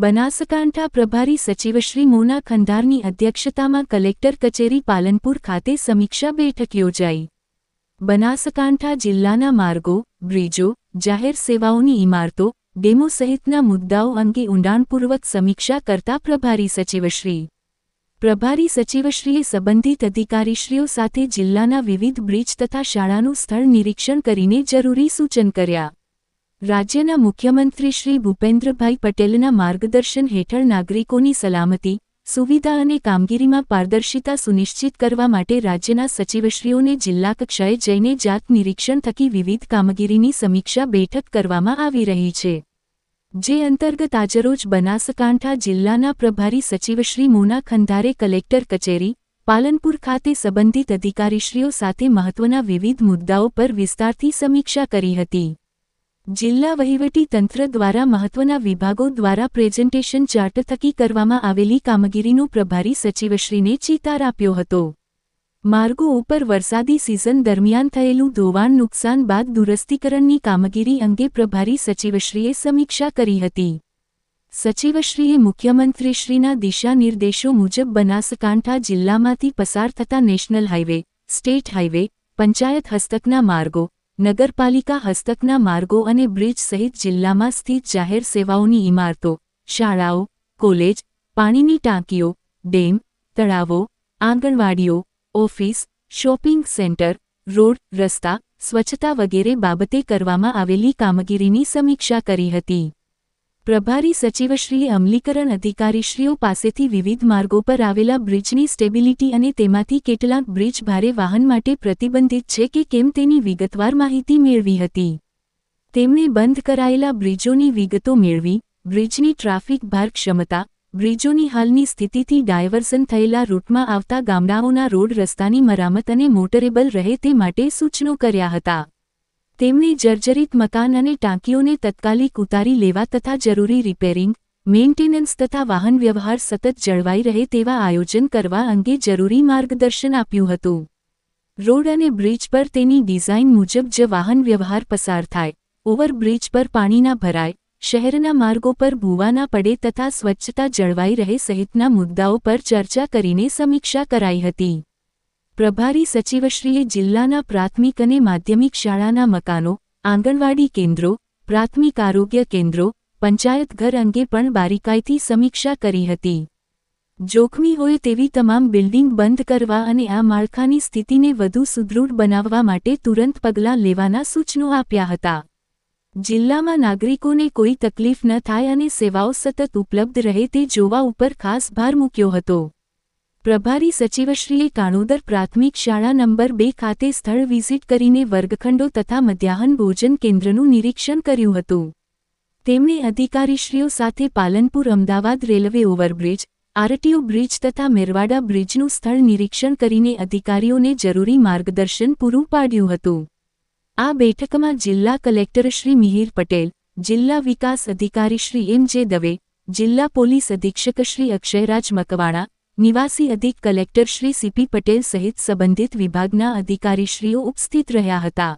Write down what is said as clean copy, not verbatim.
બનાસકાંઠા પ્રભારી સચિવ શ્રી મોના ખંધારની અધ્યક્ષતામાં કલેક્ટર કચેરી પાલનપુર ખાતે સમીક્ષા બેઠક યોજાઈ। બનાસકાંઠા જિલ્લાના માર્ગો, બ્રિજો, જાહેર સેવાઓની ઇમારતો, ડેમો સહિતના મુદ્દાઓ અંગે ઊંડાણપૂર્વક સમીક્ષા કરતા પ્રભારી સચિવશ્રીએ સંબંધિત અધિકારીશ્રીઓ સાથે જિલ્લાના વિવિધ બ્રિજ તથા શાળાનું સ્થળ નિરીક્ષણ કરીને જરૂરી સૂચન કર્યા। રાજ્યના મુખ્યમંત્રી શ્રી ભૂપેન્દ્રભાઈ પટેલના માર્ગદર્શન હેઠળ નાગરિકોની સલામતી, સુવિધા અને કામગીરીમાં પારદર્શિતા સુનિશ્ચિત કરવા માટે રાજ્યના સચિવશ્રીઓને જિલ્લા કક્ષાએ જઈને જાત નિરીક્ષણ થકી વિવિધ કામગીરીની સમીક્ષા બેઠક કરવામાં આવી રહી છે, જે અંતર્ગત આજરોજ બનાસકાંઠા જિલ્લાના પ્રભારી સચિવ શ્રી મોના ખંધારે કલેક્ટર કચેરી, પાલનપુર ખાતે સંબંધિત અધિકારીશ્રીઓ સાથે મહત્વના વિવિધ મુદ્દાઓ પર વિસ્તારથી સમીક્ષા કરી હતી। જિલ્લા વહીવટી તંત્ર દ્વારા મહત્વના વિભાગો દ્વારા પ્રેઝન્ટેશન ચાર્ટ થકી કરવામાં આવેલી કામગીરીનો પ્રભારી સચિવશ્રીને ચિતાર આપ્યો હતો। માર્ગો ઉપર વરસાદી સિઝન દરમિયાન થયેલું ધોવાણ નુકસાન બાદ દુરસ્તીકરણની કામગીરી અંગે પ્રભારી સચિવશ્રીએ સમીક્ષા કરી હતી। સચિવશ્રીએ મુખ્યમંત્રીશ્રીના દિશાનિર્દેશો મુજબ બનાસકાંઠા જિલ્લામાંથી પસાર થતા national highway, state highway, panchayat હસ્તકના માર્ગો, નગરપાલિકા હસ્તકના માર્ગો અને બ્રિજ સહિત જિલ્લામાં સ્થિત જાહેર સેવાઓની ઇમારતો, શાળાઓ, કોલેજ, પાણીની ટાંકીઓ, ડેમ, તળાવો, આંગણવાડીઓ, ઓફિસ, શોપિંગ સેન્ટર, રોડ, રસ્તા, સ્વચ્છતા વગેરે બાબતે કરવામાં આવેલી કામગીરીની સમીક્ષા કરી હતી। પ્રભારી સચિવશ્રીએ અમલીકરણ અધિકારીશ્રીઓ પાસેથી વિવિધ માર્ગો પર આવેલા બ્રિજની સ્ટેબિલિટી અને તેમાંથી કેટલાક બ્રિજ ભારે વાહન માટે પ્રતિબંધિત છે કે કેમ તેની વિગતવાર માહિતી મેળવી હતી। તેમણે બંધ કરાયેલા બ્રિજોની વિગતો મેળવી, બ્રિજની ટ્રાફિક ભાર ક્ષમતા, બ્રિજોની હાલની સ્થિતિથી ડાયવર્ઝન થયેલા રૂટમાં આવતા ગામડાઓના રોડ રસ્તાની મરામત અને મોટરેબલ રહે તે માટે સૂચનો કર્યા હતા। તેમણે જર્જરિત મકાન અને ટાંકીઓને તત્કાલિક ઉતારી લેવા તથા જરૂરી રિપેરિંગ, મેન્ટેનન્સ તથા વાહન વ્યવહાર સતત જળવાઈ રહે તેવા આયોજન કરવા અંગે જરૂરી માર્ગદર્શન આપ્યું હતું। રોડ અને બ્રિજ પર તેની ડિઝાઇન મુજબ જ વાહન વ્યવહાર પસાર થાય, ઓવરબ્રિજ પર પાણી ના ભરાય, શહેરના માર્ગો પર ભૂવા ના પડે તથા સ્વચ્છતા જળવાઈ રહે સહિતના મુદ્દાઓ પર ચર્ચા કરીને સમીક્ષા કરાઈ હતી। પ્રભારી સચિવશ્રીએ જિલ્લાના પ્રાથમિક અને માધ્યમિક શાળાના મકાનો, આંગણવાડી કેન્દ્રો, પ્રાથમિક આરોગ્ય કેન્દ્રો, પંચાયત ઘર અંગે પણ બારીકાઈથી સમીક્ષા કરી હતી। જોખમી હોય તેવી તમામ બિલ્ડિંગ બંધ કરવા અને આ માળખાની સ્થિતિને વધુ સુદૃઢ બનાવવા માટે તુરંત પગલાં લેવાના સૂચનો આપ્યા હતા। જિલ્લામાં નાગરિકોને કોઈ તકલીફ ન થાય અને સેવાઓ સતત ઉપલબ્ધ રહે તે જોવા ઉપર ખાસ ભાર મૂક્યો હતો। પ્રભારી સચિવશ્રીએ કાણોદર પ્રાથમિક શાળા નંબર 2 ખાતે સ્થળ વિઝિટ કરીને વર્ગખંડો તથા મધ્યાહન ભોજન કેન્દ્રનું નિરીક્ષણ કર્યું હતું। તેમણે અધિકારીશ્રીઓ સાથે Palanpur Ahmedabad railway overbridge, RTO bridge તથા મેરવાડા બ્રિજનું સ્થળ નિરીક્ષણ કરીને અધિકારીઓને જરૂરી માર્ગદર્શન પૂરું પાડ્યું હતું। આ બેઠકમાં જિલ્લા કલેક્ટર શ્રી મિહિર પટેલ, જિલ્લા વિકાસ અધિકારી શ્રી એમ.જે. દવે, જિલ્લા પોલીસ અધિક્ષક શ્રી અક્ષયરાજ મકવાણા, નિવાસી અધિક કલેક્ટર શ્રી સી.પી. પટેલ સહિત સંબંધિત વિભાગના અધિકારીશ્રીઓ ઉપસ્થિત રહ્યા હતા।